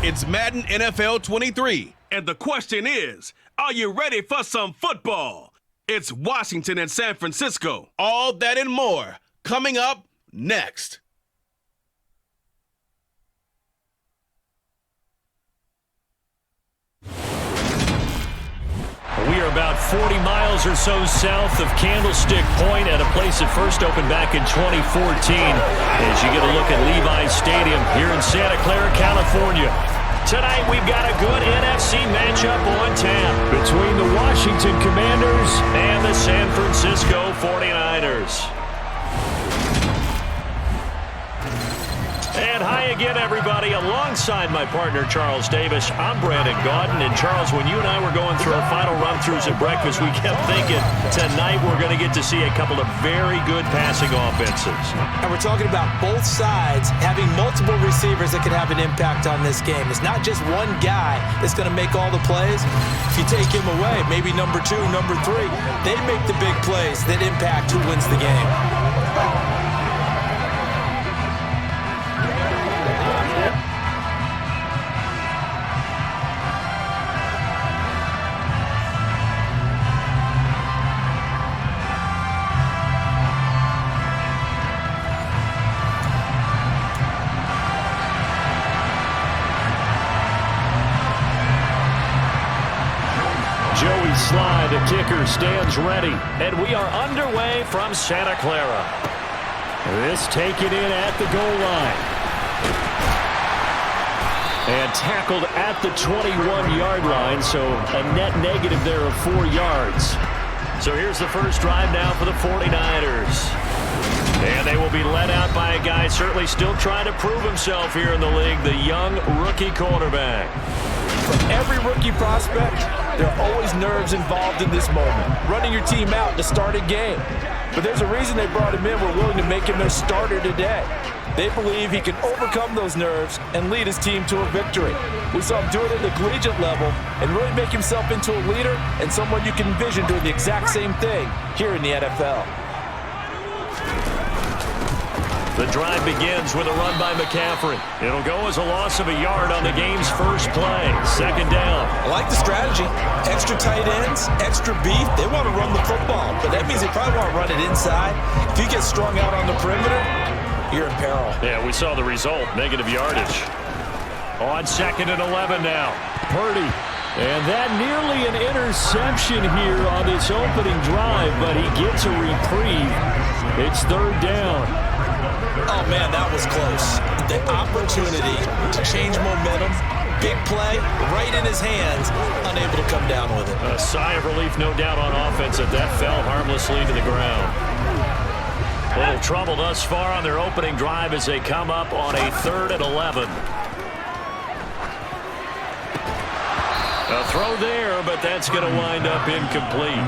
It's Madden NFL 23. And the question is, are you ready for some football? It's Washington and San Francisco. All that and more coming up next. We are about 40 miles or so south of Candlestick Point at a place that first opened back in 2014 as you get a look at Levi's Stadium here in Santa Clara, California. Tonight we've got a good NFC matchup on tap between the Washington Commanders and the San Francisco 49ers. And hi again, everybody. Alongside my partner, Charles Davis, I'm Brandon Gaudin. And Charles, when you and I were going through our final run-throughs at breakfast, we kept thinking tonight we're going to get to see a couple of very good passing offenses. And we're talking about both sides having multiple receivers that can have an impact on this game. It's not just one guy that's going to make all the plays. If you take him away, maybe number 2, number 3, they make the big plays that impact who wins the game. Joey Sly, the kicker, stands ready. And we are underway from Santa Clara. This taken in at the goal line. And tackled at the 21-yard line, so a net negative there of 4 yards. So here's the first drive now for the 49ers. And they will be led out by a guy certainly still trying to prove himself here in the league, the young rookie quarterback. For every rookie prospect, there are always nerves involved in this moment. Running your team out to start a game. But there's a reason they brought him in. We're willing to make him their starter today. They believe he can overcome those nerves and lead his team to a victory. We saw him do it at the collegiate level and really make himself into a leader and someone you can envision doing the exact same thing here in the NFL. The drive begins with a run by McCaffrey. It'll go as a loss of a yard on the game's first play. Second down. I like the strategy. Extra tight ends, extra beef. They want to run the football, but that means they probably want to run it inside. If you get strung out on the perimeter, you're in peril. Yeah, we saw the result. Negative yardage. On 2nd and 11 now. Purdy. And that nearly an interception here on this opening drive, but he gets a reprieve. It's 3rd down. Oh, man, that was close. The opportunity to change momentum, big play, right in his hands, unable to come down with it. A sigh of relief, no doubt, on offense that fell harmlessly to the ground. Little trouble thus far on their opening drive as they come up on a 3rd and 11. A throw there, but that's going to wind up incomplete.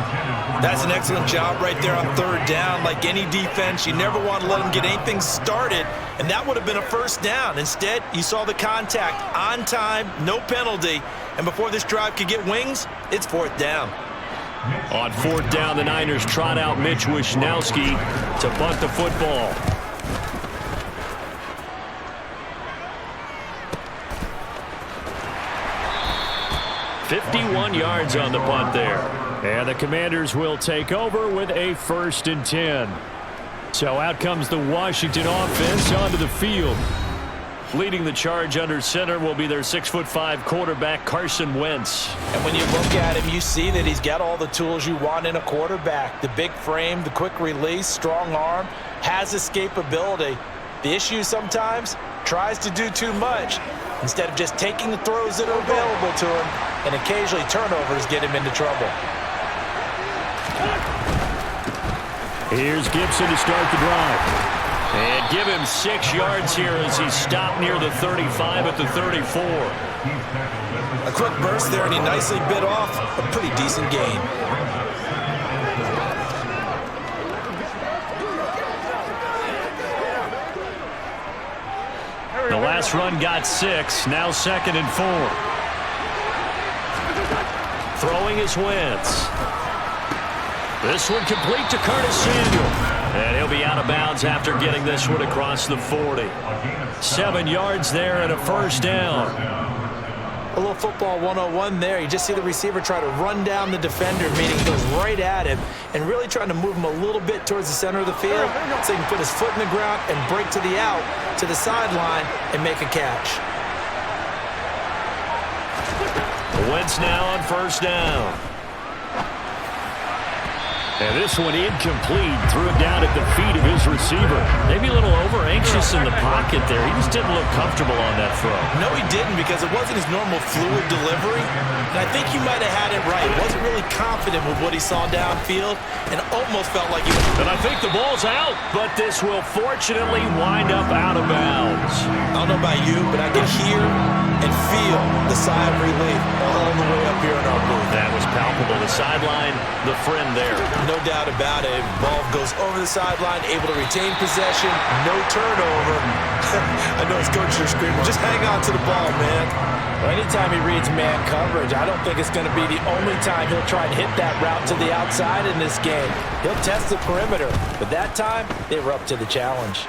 That's an excellent job right there on 3rd down. Like any defense, you never want to let them get anything started, and that would have been a 1st down. Instead, you saw the contact on time, no penalty, and before this drive could get wings, it's 4th down. On 4th down, the Niners trot out Mitch Wishnowski to punt the football. .51 yards on the punt there. And the Commanders will take over with a 1st and 10. So out comes the Washington offense onto the field. Leading the charge under center will be their 6'5" quarterback, Carson Wentz. And when you look at him, you see that he's got all the tools you want in a quarterback. The big frame, the quick release, strong arm, has escapability. The issue sometimes, tries to do too much instead of just taking the throws that are available to him, and occasionally turnovers get him into trouble. Here's Gibson to start the drive. And give him 6 yards here as he stopped near the 35 at the 34. A quick burst there, and he nicely bit off a pretty decent gain. The last run got 6, now 2nd and 4. Throwing is Wentz. This one complete to Curtis Samuel. And he'll be out of bounds after getting this one across the 40. 7 yards there and a 1st down. A little football 101 there. You just see the receiver try to run down the defender, meaning he goes right at him and really trying to move him a little bit towards the center of the field so he can put his foot in the ground and break to the out, to the sideline, and make a catch. Wentz now on first down. And this one incomplete. Threw it down at the feet of his receiver. Maybe a little over-anxious in the pocket there. He just didn't look comfortable on that throw. No, he didn't, because it wasn't his normal fluid delivery. And I think he might have had it right. Wasn't really confident with what he saw downfield and almost felt like he was... And I think the ball's out, but this will fortunately wind up out of bounds. I don't know about you, but I can hear and feel the sigh of relief all the way up here in our booth. That was palpable. The sideline, the friend there. No doubt about it. Ball goes over the sideline, able to retain possession, no turnover. I know his coaches are screaming, just hang on to the ball, man. Well, anytime he reads man coverage, I don't think it's going to be the only time he'll try and hit that route to the outside in this game. He'll test the perimeter, but that time, they were up to the challenge.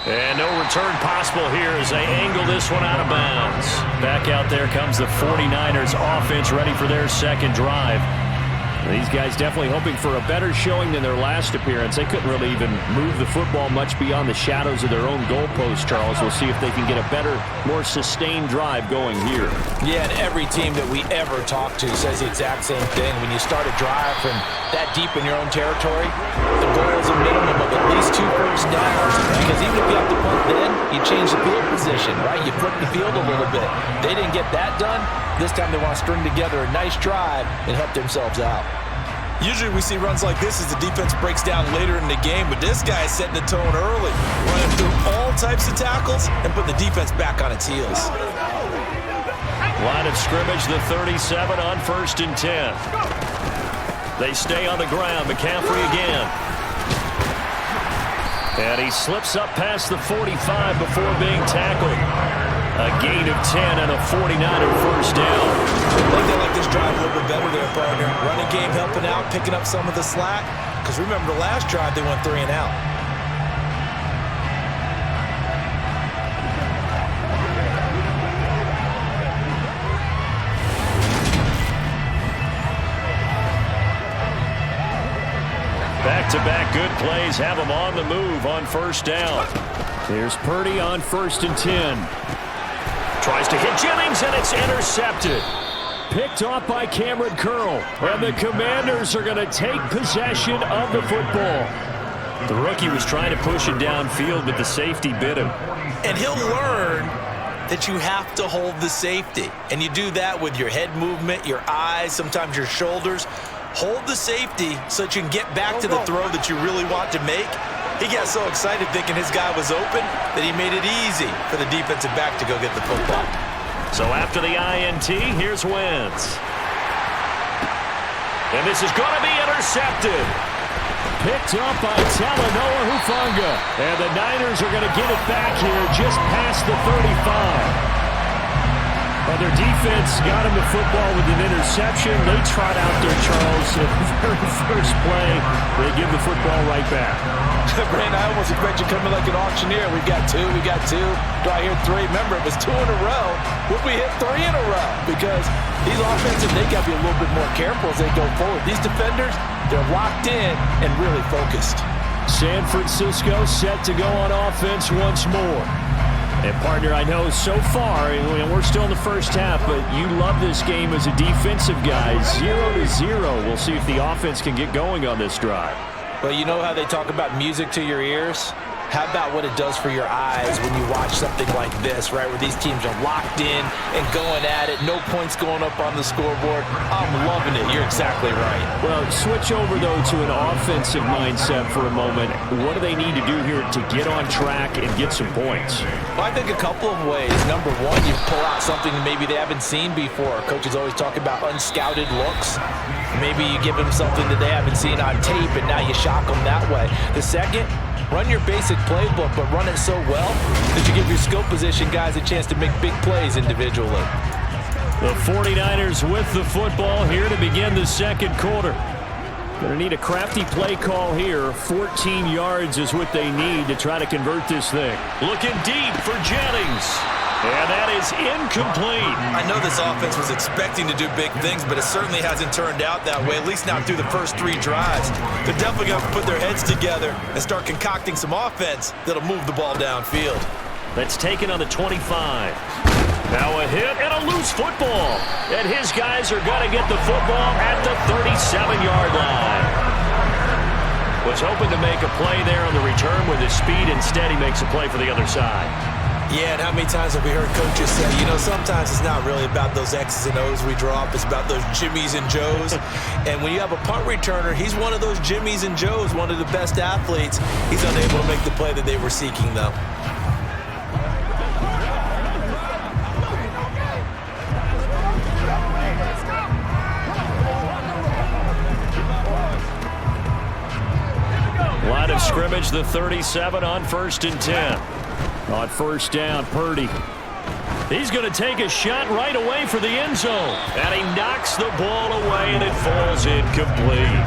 And no return possible here as they angle this one out of bounds. Back out there comes the 49ers offense, ready for their second drive. These guys definitely hoping for a better showing than their last appearance. They couldn't really even move the football much beyond the shadows of their own goalpost, Charles. We'll see if they can get a better, more sustained drive going here. Yeah, and every team that we ever talk to says the exact same thing. When you start a drive from that deep in your own territory, the goal is a minimum of at least 2 first downs. Because even if you have to punt then, you change the field position, right? You flip the field a little bit. They didn't get that done. This time they want to string together a nice drive and help themselves out. Usually we see runs like this as the defense breaks down later in the game, but this guy is setting the tone early, running through all types of tackles and putting the defense back on its heels. Line of scrimmage, the 37 on 1st and 10. They stay on the ground. McCaffrey again. And he slips up past the 45 before being tackled. A gain of 10 and a 49er first down. I think they like this drive a little bit better there, partner. Running game helping out, picking up some of the slack. Because remember the last drive, they went 3 and out. Back-to-back good plays have them on the move on first down. Here's Purdy on 1st and 10. Tries to hit Jennings, and it's intercepted. Picked off by Cameron Curl. And the Commanders are going to take possession of the football. The rookie was trying to push it downfield, but the safety bit him. And he'll learn that you have to hold the safety. And you do that with your head movement, your eyes, sometimes your shoulders. Hold the safety so that you can get back to the throw that you really want to make. He got so excited thinking his guy was open that he made it easy for the defensive back to go get the football. So after the INT, here's Wentz. And this is going to be intercepted. Picked up by Talanoa Hufanga. And the Niners are going to get it back here just past the 35. Well, their defense got him the football with an interception. They trot out there, Charles. The very first play, they give the football right back. Brandon, I almost expect you coming like an auctioneer. We got 2. Do I hear 3? Remember, it was 2 in a row. Will we hit 3 in a row? Because these offensive, they got to be a little bit more careful as they go forward. These defenders, they're locked in and really focused. San Francisco set to go on offense once more. And, partner, I know so far, and we're still in the first half, but you love this game as a defensive guy. 0-0. We'll see if the offense can get going on this drive. Well, you know how they talk about music to your ears? How about what it does for your eyes when you watch something like this, right, where these teams are locked in and going at it, no points going up on the scoreboard? I'm loving it. You're exactly right. Well, switch over, though, to an offensive mindset for a moment. What do they need to do here to get on track and get some points? Well, I think a couple of ways. Number one, you pull out something maybe they haven't seen before. Coaches always talk about unscouted looks. Maybe you give them something that they haven't seen on tape, and now you shock them that way. The second, run your basic playbook, but run it so well that you give your skill position guys a chance to make big plays individually. The 49ers with the football here to begin the second quarter. Going to need a crafty play call here. 14 yards is what they need to try to convert this thing. Looking deep for Jennings. And that is incomplete. I know this offense was expecting to do big things, but it certainly hasn't turned out that way, at least not through the first 3 drives. They're definitely going to put their heads together and start concocting some offense that'll move the ball downfield. That's taken on the 25. Now a hit and a loose football. And his guys are going to get the football at the 37-yard line. Was hoping to make a play there on the return with his speed. Instead, he makes a play for the other side. Yeah, and how many times have we heard coaches say, you know, sometimes it's not really about those X's and O's we draw up. It's about those Jimmies and Joes. And when you have a punt returner, he's one of those Jimmies and Joes, one of the best athletes. He's unable to make the play that they were seeking, though. Line of scrimmage, the 37 on 1st and 10. On 1st down, Purdy. He's going to take a shot right away for the end zone. And he knocks the ball away, and it falls incomplete.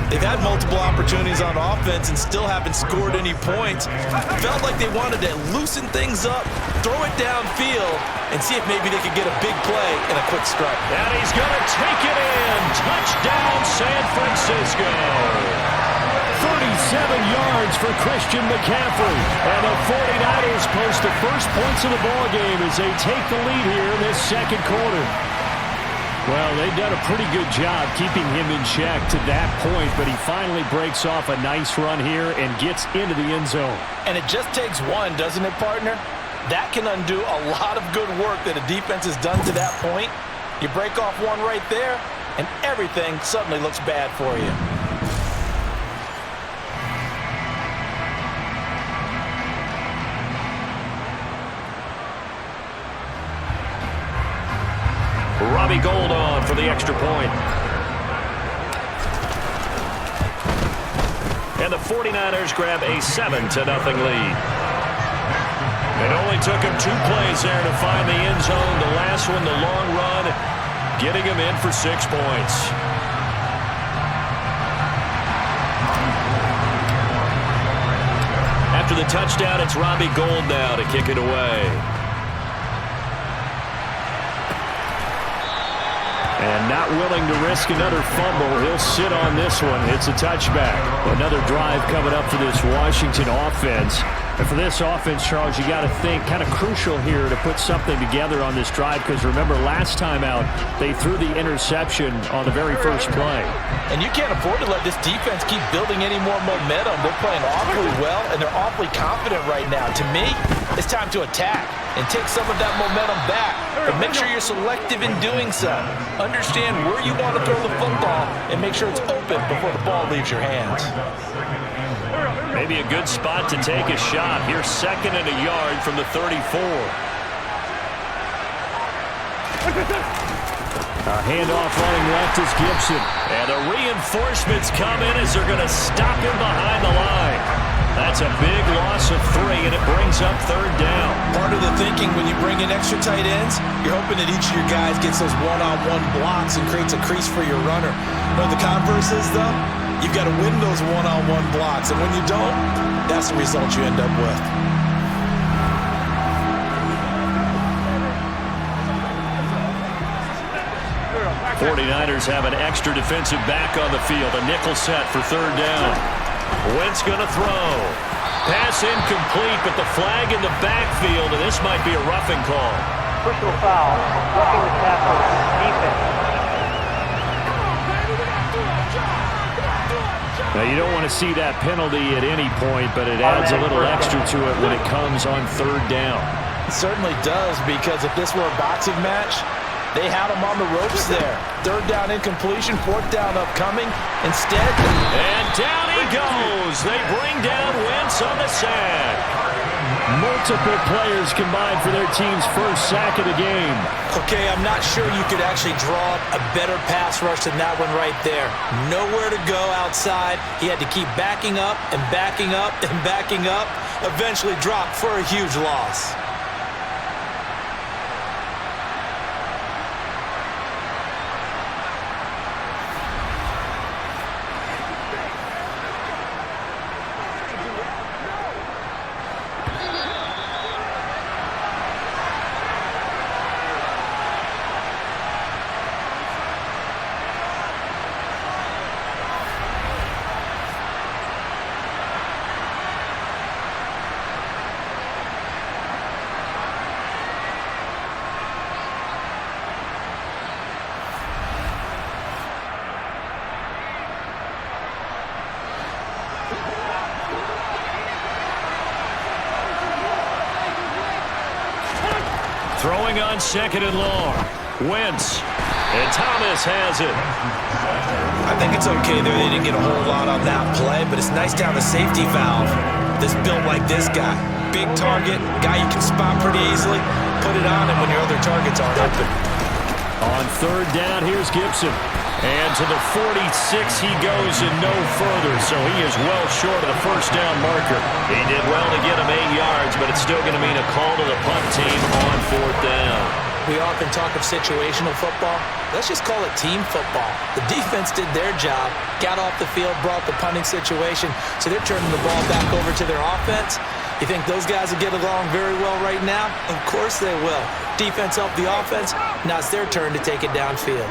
They've had multiple opportunities on offense and still haven't scored any points. Felt like they wanted to loosen things up, throw it downfield, and see if maybe they could get a big play and a quick strike. And he's going to take it in. Touchdown, San Francisco. 37 yards for Christian McCaffrey. And the 49ers post the first points of the ballgame as they take the lead here in this second quarter. Well, they've done a pretty good job keeping him in check to that point, but he finally breaks off a nice run here and gets into the end zone. And it just takes one, doesn't it, partner? That can undo a lot of good work that a defense has done to that point. You break off one right there, and everything suddenly looks bad for you. Robbie Gould on for the extra point. And the 49ers grab a 7-0 lead. It only took him 2 plays there to find the end zone. The last one, the long run, getting him in for 6 points. After the touchdown, it's Robbie Gould now to kick it away. And not willing to risk another fumble. He'll sit on this one. It's a touchback. Another drive coming up for this Washington offense. And for this offense, Charles, you got to think kind of crucial here to put something together on this drive, because remember last time out, they threw the interception on the very first play. And you can't afford to let this defense keep building any more momentum. They're playing awfully well, and they're awfully confident right now. To me, it's time to attack and take some of that momentum back. But make sure you're selective in doing so. Understand where you want to throw the football and make sure it's open before the ball leaves your hands. Maybe a good spot to take a shot. Here's 2nd and a yard from the 34. A handoff running left is Gibson. And the reinforcements come in as they're going to stop him behind the line. That's a big loss of 3, and it brings up 3rd down. Part of the thinking when you bring in extra tight ends, you're hoping that each of your guys gets those one-on-one blocks and creates a crease for your runner. You know what the converse is, though? You've got to win those one-on-one blocks, and when you don't, that's the result you end up with. 49ers have an extra defensive back on the field. A nickel set for 3rd down. Wentz going to throw. Pass incomplete, but the flag in the backfield, and this might be a roughing call. Personal foul, roughing the tackle, defense. Now, you don't want to see that penalty at any point, but it adds a little extra to it when it comes on 3rd down. It certainly does, because if this were a boxing match, they had him on the ropes there. 3rd down incompletion, 4th down upcoming. Instead, and down he goes. They bring down Wentz on the sack. Multiple players combined for their team's first sack of the game. Okay, I'm not sure you could actually draw up a better pass rush than that one right there. Nowhere to go outside. He had to keep backing up and backing up and backing up. Eventually dropped for a huge loss. Throwing on 2nd and long. Wentz. And Thomas has it. I think it's okay there. They didn't get a whole lot on that play, but it's nice to have a safety valve that's built like this guy. Big target, guy you can spot pretty easily. Put it on him when your other targets aren't open. On 3rd down, here's Gibson. And to the 46 he goes and no further, so he is well short of the 1st down marker. He did well to get him 8 yards, but it's still going to mean a call to the punt team on 4th down. We often talk of situational football. Let's just call it team football. The defense did their job, got off the field, brought the punting situation, so they're turning the ball back over to their offense. You think those guys will get along very well right now? Of course they will. Defense helped the offense. Now it's their turn to take it downfield.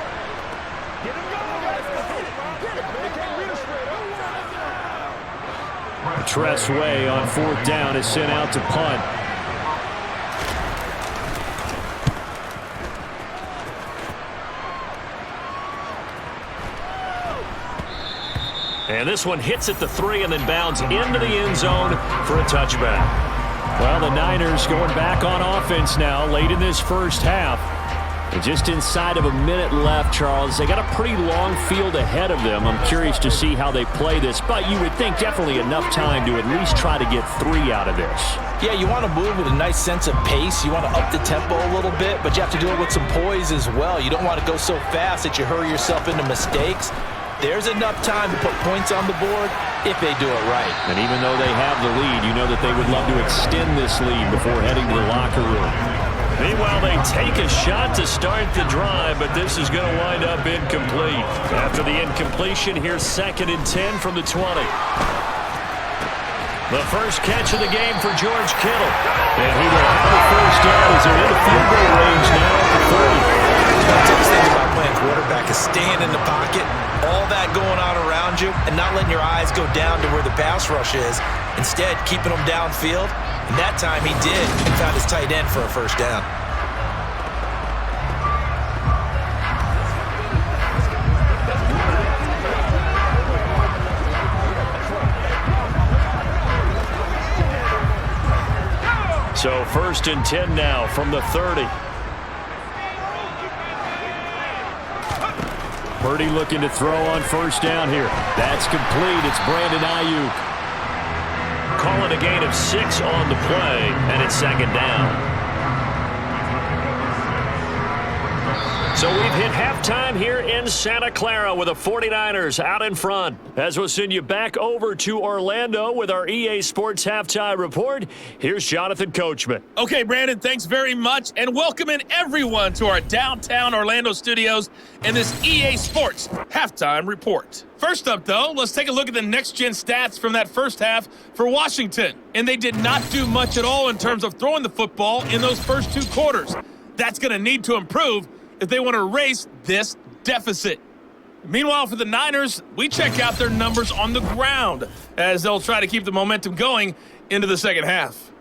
Tress Way on 4th down is sent out to punt. And this one hits at the 3 and then bounds into the end zone for a touchback. Well, the Niners going back on offense now late in this first half. And just inside of a minute left, Charles. They got a pretty long field ahead of them. I'm curious to see how they play this, but you would think definitely enough time to at least try to get 3 out of this. Yeah, you want to move with a nice sense of pace. You want to up the tempo a little bit, but you have to do it with some poise as well. You don't want to go so fast that you hurry yourself into mistakes. There's enough time to put points on the board if they do it right. And even though they have the lead, you know that they would love to extend this lead before heading to the locker room. Meanwhile, they take a shot to start the drive, but this is going to wind up incomplete. After the incompletion, here's 2nd and 10 from the 20. The first catch of the game for George Kittle. And he will have the 1st down as they're in the field goal range now at the 30. The toughest thing about playing quarterback is staying in the pocket, all that going on around you, and not letting your eyes go down to where the pass rush is. Instead, keeping them downfield. And that time he did and found his tight end for a 1st down. So 1st and 10 now from the 30. Purdy looking to throw on 1st down here. That's complete. It's Brandon Ayuk. Calling a gain of 6 on the play, and it's 2nd down. So we've hit halftime here in Santa Clara with the 49ers out in front. As we'll send you back over to Orlando with our EA Sports Halftime Report, here's Jonathan Coachman. Okay, Brandon, thanks very much, and welcome in everyone to our downtown Orlando studios and this EA Sports Halftime Report. First up, though, let's take a look at the next-gen stats from that first half for Washington. And they did not do much at all in terms of throwing the football in those first 2 quarters. That's going to need to improve if they want to erase this deficit. Meanwhile, for the Niners, we check out their numbers on the ground as they'll try to keep the momentum going into the second half.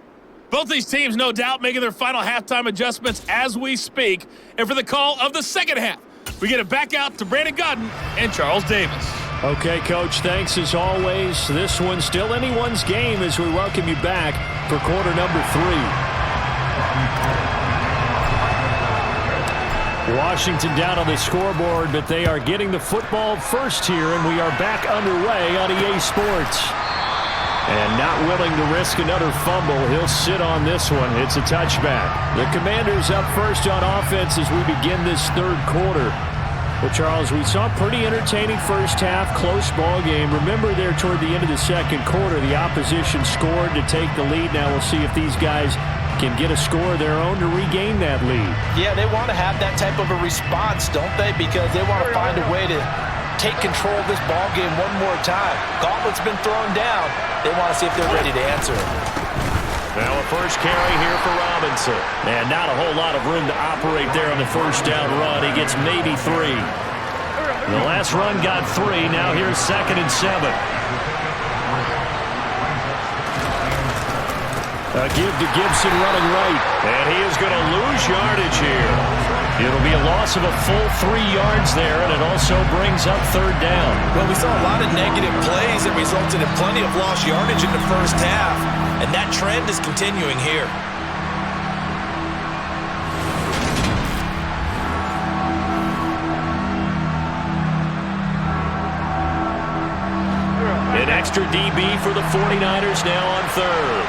Both these teams, no doubt, making their final halftime adjustments as we speak. And for the call of the second half, we get it back out to Brandon Godden and Charles Davis. Okay, Coach, thanks as always. This one's still anyone's game as we welcome you back for quarter number 3. Washington down on the scoreboard, but they are getting the football first here, and we are back underway on EA Sports. And not willing to risk another fumble, he'll sit on this one. It's a touchback. The Commanders up first on offense as we begin this 3rd quarter. Well, Charles, we saw a pretty entertaining first half, close ball game. Remember there toward the end of the 2nd quarter, the opposition scored to take the lead. Now we'll see if these guys can get a score of their own to regain that lead. Yeah, they want to have that type of a response, don't they? Because they want to find a way to take control of this ball game one more time. Gauntlet's been thrown down. They want to see if they're ready to answer it. Now a first carry here for Robinson. And not a whole lot of room to operate there on the 1st down run. He gets maybe 3. The last run got 3. Now here's 2nd and 7. A give to Gibson running right. And he is going to lose yardage here. It'll be a loss of a full 3 yards there, and it also brings up 3rd down. Well, we saw a lot of negative plays that resulted in plenty of lost yardage in the first half, and that trend is continuing here. extra DB for the 49ers now on third.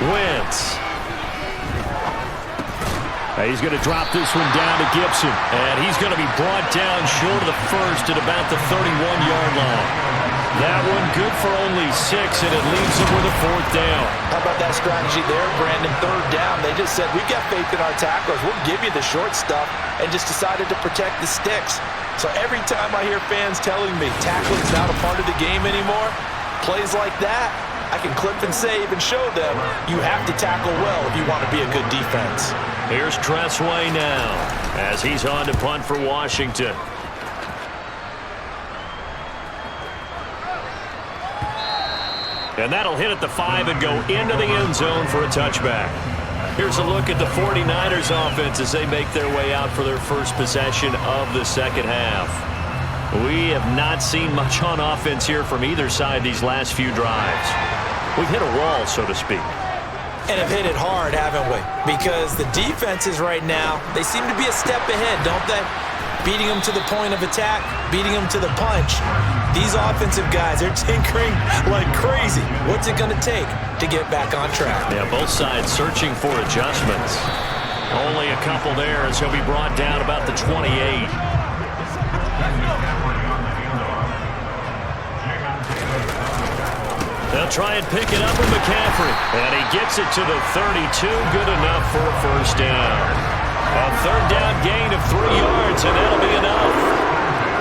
Wentz. He's going to drop this one down to Gibson. And he's going to be brought down short of the first at about the 31-yard line. That one good for only 6, and it leaves him with a 4th down. How about that strategy there, Brandon? 3rd down. They just said, we've got faith in our tacklers. We'll give you the short stuff, and just decided to protect the sticks. So every time I hear fans telling me tackling's not a part of the game anymore, plays like that, I can clip and save and show them you have to tackle well if you want to be a good defense. Here's Tressway now as he's on to punt for Washington. And that'll hit at the 5 and go into the end zone for a touchback. Here's a look at the 49ers offense as they make their way out for their first possession of the second half. We have not seen much on offense here from either side these last few drives. We've hit a wall, so to speak. And have hit it hard, haven't we? Because the defenses right now, they seem to be a step ahead, don't they? Beating them to the point of attack, beating them to the punch. These offensive guys, they're tinkering like crazy. What's it going to take to get back on track? Yeah, both sides searching for adjustments. Only a couple there as he'll be brought down about the 28. They'll try and pick it up with McCaffrey. And he gets it to the 32. Good enough for a first down. A 3rd down gain of 3 yards, and that'll be enough.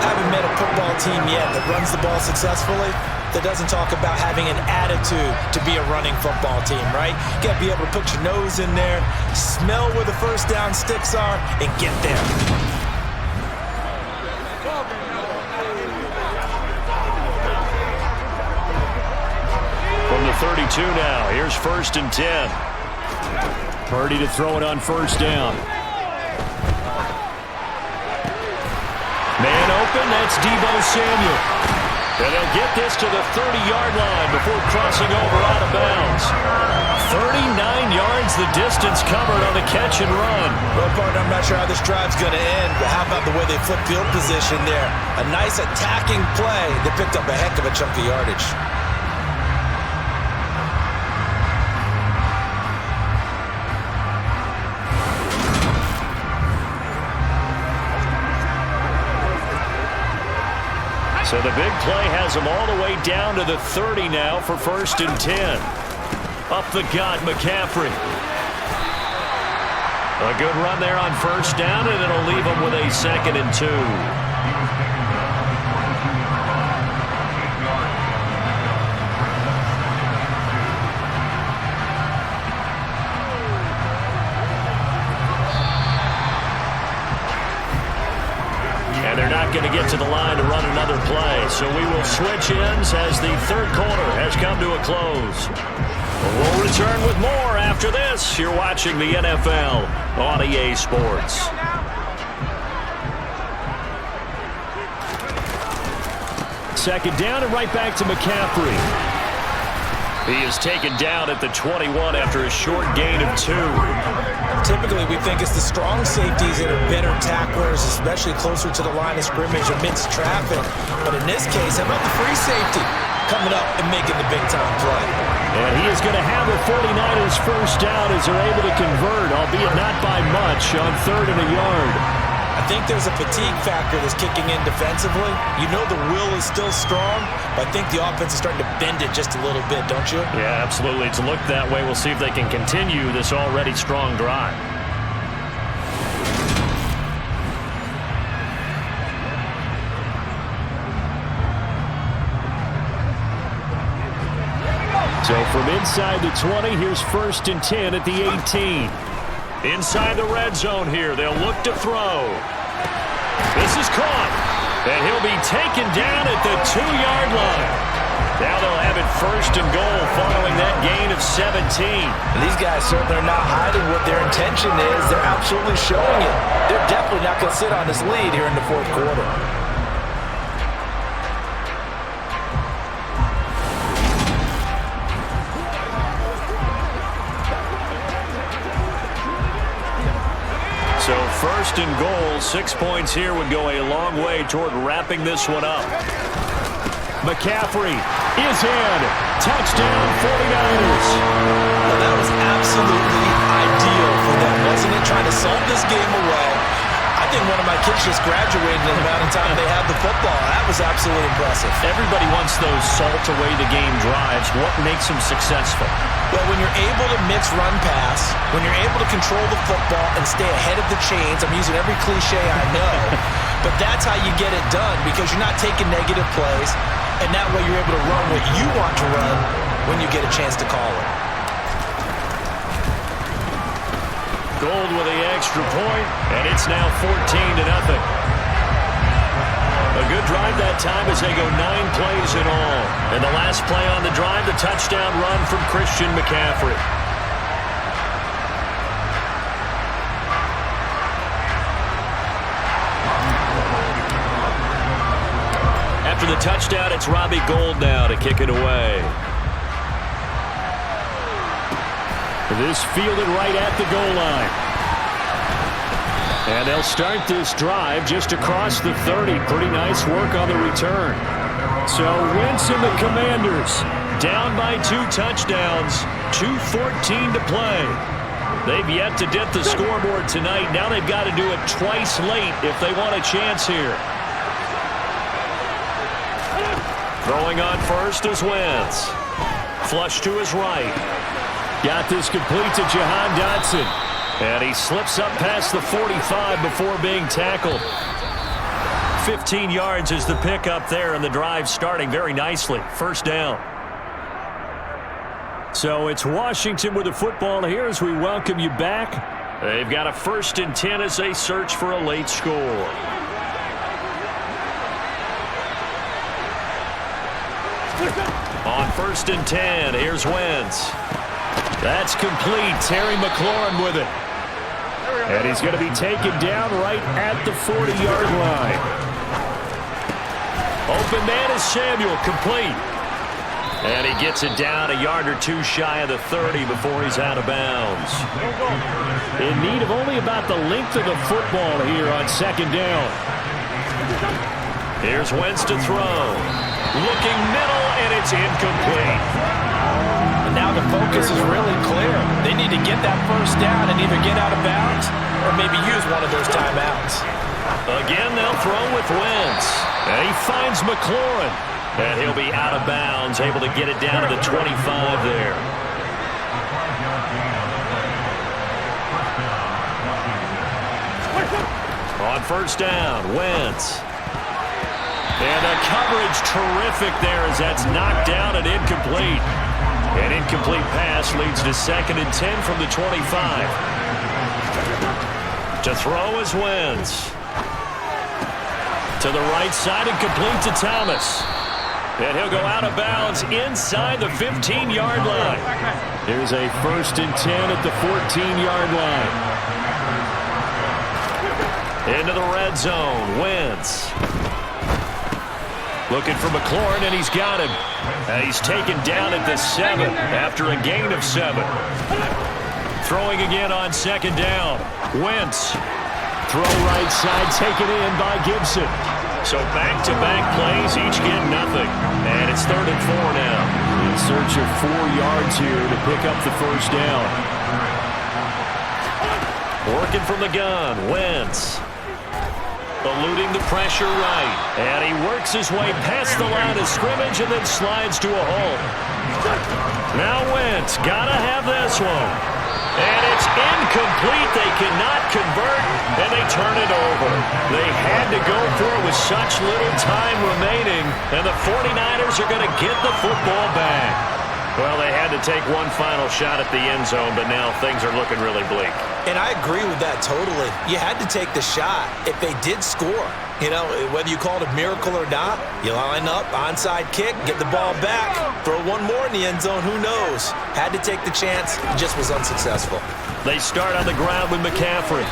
Haven't met a football team yet that runs the ball successfully, that doesn't talk about having an attitude to be a running football team, right? You got to be able to put your nose in there, smell where the first down sticks are, and get there. From the 32 now, here's 1st and 10. Purdy to throw it on first down. Man open, that's Deebo Samuel. And they'll get this to the 30-yard line before crossing over out of bounds. 39 yards the distance covered on the catch and run. Well, partner, I'm not sure how this drive's going to end, but how about the way they flip field position there? A nice attacking play that picked up a heck of a chunk of yardage. So the big play has them all the way down to the 30 now for 1st and 10. Up the gut, McCaffrey. A good run there on first down, and it'll leave them with a 2nd and 2. They're not going to get to the line to run another play, so we will switch ends as the 3rd quarter has come to a close. We'll return with more after this. You're watching the NFL on EA Sports. Second down and right back to McCaffrey. He is taken down at the 21 after a short gain of 2. Typically, we think it's the strong safeties that are better tacklers, especially closer to the line of scrimmage amidst traffic. But in this case, how about the free safety coming up and making the big-time play? And he is going to have the 49ers first down as they're able to convert, albeit not by much, on 3rd and a yard. I think there's a fatigue factor that's kicking in defensively. You know the will is still strong, but I think the offense is starting to bend it just a little bit, don't you? Yeah, absolutely. It's looked that way. We'll see if they can continue this already strong drive. So from inside the 20, here's 1st and 10 at the 18. Inside the red zone here, they'll look to throw. This is caught, and he'll be taken down at the 2-yard line. Now they'll have it 1st and goal following that gain of 17. And these guys certainly are not hiding what their intention is. They're absolutely showing it. They're definitely not going to sit on this lead here in the 4th quarter. So 1st and goal, 6 points here would go a long way toward wrapping this one up. McCaffrey is in. Touchdown 49ers. Well, that was absolutely ideal for them, wasn't it? Trying to solve this game away. I think one of my kids just graduated in the amount of time they had the football. That was absolutely impressive. Everybody wants those salt away the game drives. What makes them successful? Well, when you're able to mix run pass, when you're able to control the football and stay ahead of the chains, I'm using every cliche I know, but that's how you get it done because you're not taking negative plays, and that way you're able to run what you want to run when you get a chance to call it. Gold with the extra point, and it's now 14-0. A good drive that time as they go 9 plays in all. And the last play on the drive, the touchdown run from Christian McCaffrey. After the touchdown, it's Robbie Gould now to kick it away. This fielded right at the goal line. And they'll start this drive just across the 30. Pretty nice work on the return. So Wentz and the Commanders down by 2 touchdowns. 2:14 to play. They've yet to dip the scoreboard tonight. Now they've got to do it twice late if they want a chance here. Throwing on first is Wentz. Flush to his right. Got this complete to Jahan Dotson. And he slips up past the 45 before being tackled. 15 yards is the pickup there, and the drive starting very nicely. First down. So it's Washington with the football here as we welcome you back. They've got a 1st and 10 as they search for a late score. On 1st and 10, here's Wentz. That's complete. Terry McLaurin with it. And he's going to be taken down right at the 40-yard line. Open man is Samuel, complete. And he gets it down a yard or 2 shy of the 30 before he's out of bounds. In need of only about the length of the football here on 2nd down. Here's Wentz to throw. Looking middle, and it's incomplete. And now the focus is really clear. They need to get that 1st down and either get out of bounds or maybe use one of those timeouts. Again, they'll throw with Wentz. And he finds McLaurin. And he'll be out of bounds, able to get it down to the 25 there. On 1st down, Wentz. And the coverage terrific there as that's knocked down and incomplete. An incomplete pass leads to 2nd and 10 from the 25. To throw is Wentz. To the right side and complete to Thomas. And he'll go out of bounds inside the 15-yard line. Here's a 1st and 10 at the 14-yard line. Into the red zone, Wentz. Looking for McLaurin, and he's got him. And he's taken down at the 7 after a gain of 7. Throwing again on 2nd down. Wentz. Throw right side, taken in by Gibson. So back-to-back plays, each get nothing. And it's 3rd and 4 now. In search of 4 yards here to pick up the 1st down. Working from the gun, Wentz. Eluding the pressure right. And he works his way past the line of scrimmage and then slides to a halt. Now Wentz, gotta have this one. And it's incomplete. They cannot convert, and they turn it over. They had to go for it with such little time remaining, and the 49ers are going to get the football back. Well, they had to take one final shot at the end zone, but now things are looking really bleak. And I agree with that totally. You had to take the shot if they did score. You know, whether you call it a miracle or not, you line up, onside kick, get the ball back, throw one more in the end zone, who knows? Had to take the chance, just was unsuccessful. They start on the ground with McCaffrey.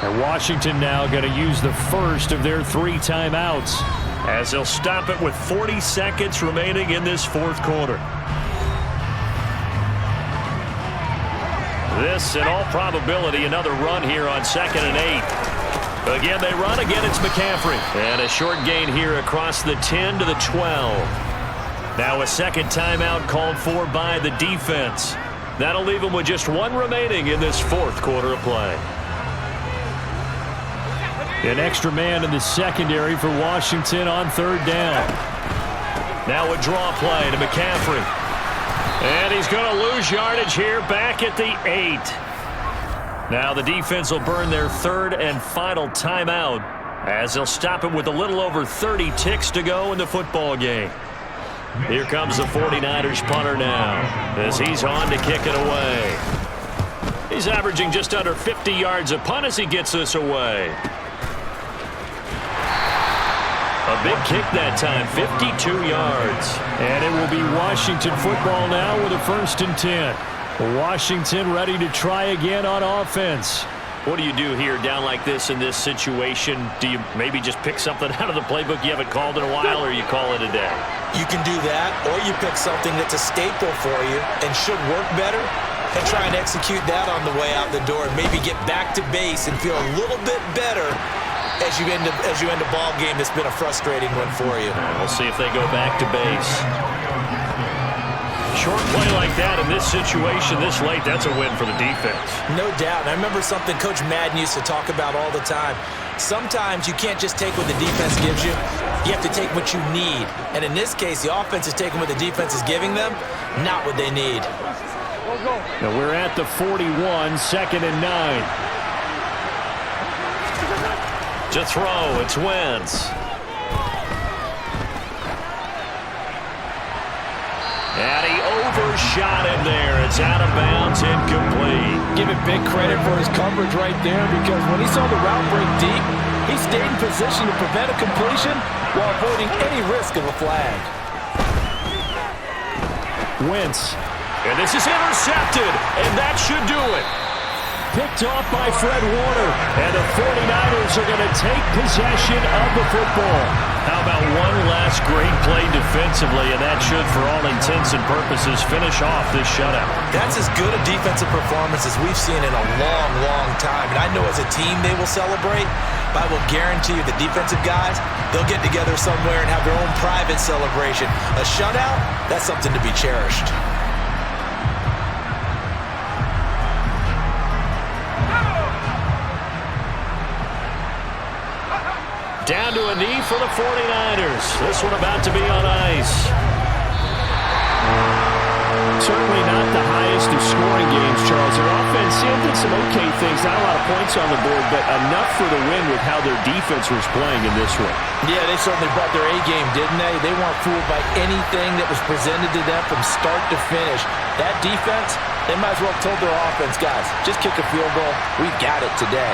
And Washington now going to use the first of their 3 timeouts as they'll stop it with 40 seconds remaining in this 4th quarter. This, in all probability, another run here on 2nd and 8. Again, they run. Again, it's McCaffrey. And a short gain here across the 10 to the 12. Now a second timeout called for by the defense. That'll leave them with just one remaining in this fourth quarter of play. An extra man in the secondary for Washington on third down. Now a draw play to McCaffrey. And he's going to lose yardage here back at the 8. Now the defense will burn their third and final timeout as they'll stop him with a little over 30 ticks to go in the football game. Here comes the 49ers punter now as he's on to kick it away. He's averaging just under 50 yards a punt as he gets this away. A big kick that time, 52 yards. And it will be Washington football now with a 1st and 10. Washington ready to try again on offense. What do you do here down like this in this situation? Do you maybe just pick something out of the playbook you haven't called in a while, or you call it a day? You can do that, or you pick something that's a staple for you and should work better and try and execute that on the way out the door and maybe get back to base and feel a little bit better as you end a ball game that's been a frustrating one for you. We'll see if they go back to base. Short play like that in this situation this late, that's a win for the defense. No doubt. And I remember something Coach Madden used to talk about all the time. Sometimes you can't just take what the defense gives you. You have to take what you need. And in this case, the offense is taking what the defense is giving them, not what they need. Now we're at the 41, 2nd and 9. To throw, it's Wentz. And he overshot him there. It's out of bounds, incomplete. Give him big credit for his coverage right there, because when he saw the route break deep, he stayed in position to prevent a completion while avoiding any risk of a flag. Wentz. And this is intercepted, and that should do it. Picked off by Fred Warner, and the 49ers are going to take possession of the football. How about one last great play defensively, and that should, for all intents and purposes, finish off this shutout. That's as good a defensive performance as we've seen in a long, long time. And I know as a team they will celebrate, but I will guarantee you the defensive guys, they'll get together somewhere and have their own private celebration. A shutout, that's something to be cherished. Down to a knee for the 49ers. This one about to be on ice. Certainly not the highest of scoring games, Charles. Their offense did some okay things. Not a lot of points on the board, but enough for the win with how their defense was playing in this one. Yeah, they certainly brought their A-game, didn't they? They weren't fooled by anything that was presented to them from start to finish. That defense, they might as well have told their offense, guys, just kick a field goal. We've got it today.